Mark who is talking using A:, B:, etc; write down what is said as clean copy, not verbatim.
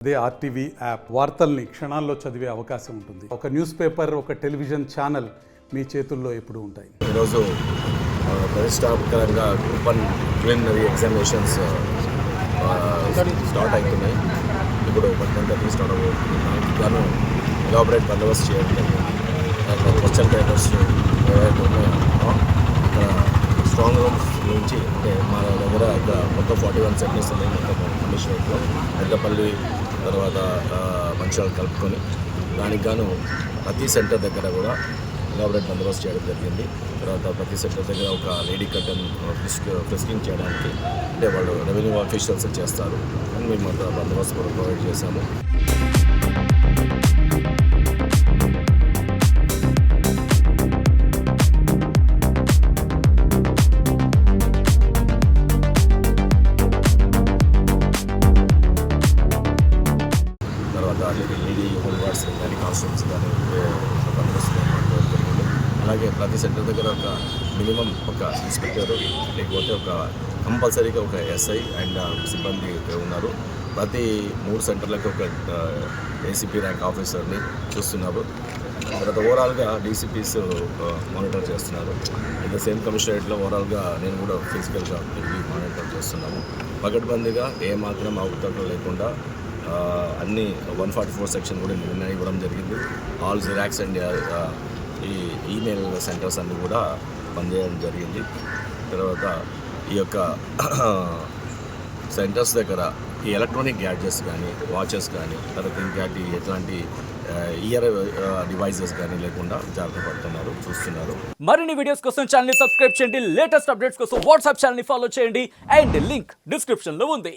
A: అదే RTV app వార్తల్ని క్షణాల్లో చదివే అవకాశం ఉంటుంది. ఒక న్యూస్ పేపర్, ఒక టెలివిజన్ ఛానల్ మీ చేతుల్లో ఎప్పుడూ ఉంటాయి.
B: ఈరోజు ప్రతిష్టాత్మకంగా గ్రూప్ 1 ప్రిలిమినరీ ఎగ్జామినేషన్స్ స్టార్ట్ అవుతున్నాయి. ఇప్పుడు 10:30 స్టార్ట్ అవుతుంది. దానికి గాను ఎలాబరేట్ బందోబస్తు చేయడం జరిగింది. క్వశ్చన్ పేపర్స్ ఏవైతే ఉన్నాయో ఇక్కడ స్ట్రాంగ్ రూమ్స్ నుంచి అంటే మా దగ్గర ఇక్కడ మొత్తం 41 సెంటర్స్ ఉన్నాయి. మొత్తం కమిషనరేట్లో పెద్దపల్లి తర్వాత మంచిర్యాల కలుపుకొని దానికి గాను ప్రతి సెంటర్ దగ్గర కూడా ఎలాబరేట్ బందోబస్తు చేయడం జరిగింది. తర్వాత ప్రతి సెంటర్ దగ్గర ఒక లేడీ కర్టన్ ఫ్రిస్కింగ్ చేయడానికి అంటే వాళ్ళు రెవెన్యూ ఆఫీషియల్స్ చేస్తారు అని మేము అంత బందోబస్తు కూడా ప్రొవైడ్ చేశాము. తర్వాత లేడీ హోంగార్డ్స్ కానీ కాన్స్టేబుల్స్ కానీ బందోబస్తు జరిగింది. అలాగే ప్రతి సెంటర్ దగ్గర ఒక మినిమం ఒక ఇన్స్పెక్టర్ లేకపోతే ఒక కంపల్సరీగా ఒక ఎస్ఐ అండ్ సిబ్బంది ఉన్నారు. ప్రతి 3 సెంటర్లకు ఒక ఏసీపీ ర్యాంక్ ఆఫీసర్ని చూస్తున్నారు. తర్వాత ఓవరాల్గా డీసీపీస్ మానిటర్ చేస్తున్నారు. ఇక సేమ్ కమిషనరేట్లో ఓవరాల్గా నేను కూడా ఫిజికల్గా తిరిగి మానిటర్ చేస్తున్నాము. పగడ్బందీగా ఏమాత్రం అవకతవకలు లేకుండా అన్ని 144 సెక్షన్ కూడా నిర్ణయం ఇవ్వడం జరిగింది. ఆల్ జిరాక్స్ అండ్ ఈ ఈమెయిల్ సెంటర్స్ అన్నీ కూడా పనిచేయడం జరిగింది. తర్వాత ఈ యొక్క సెంటర్స్ దగ్గర ఈ ఎలక్ట్రానిక్ గ్యాడ్జెట్స్ కానీ వాచెస్ కానీ తర్వాత ఇంకాటి ఎట్లాంటి ఇయర్ డివైజెస్ కానీ లేకుండా జాగ్రత్త పడుతున్నారు, చూస్తున్నారు.
C: మరిన్ని వీడియోస్ కోసం ఛానల్ ని సబ్స్క్రైబ్ చేయండి. లేటెస్ట్ అప్డేట్స్ కోసం వాట్సాప్ ఛానల్ ని ఫాలో చేయండి. అండ్ లింక్ డిస్క్రిప్షన్ లో ఉంది.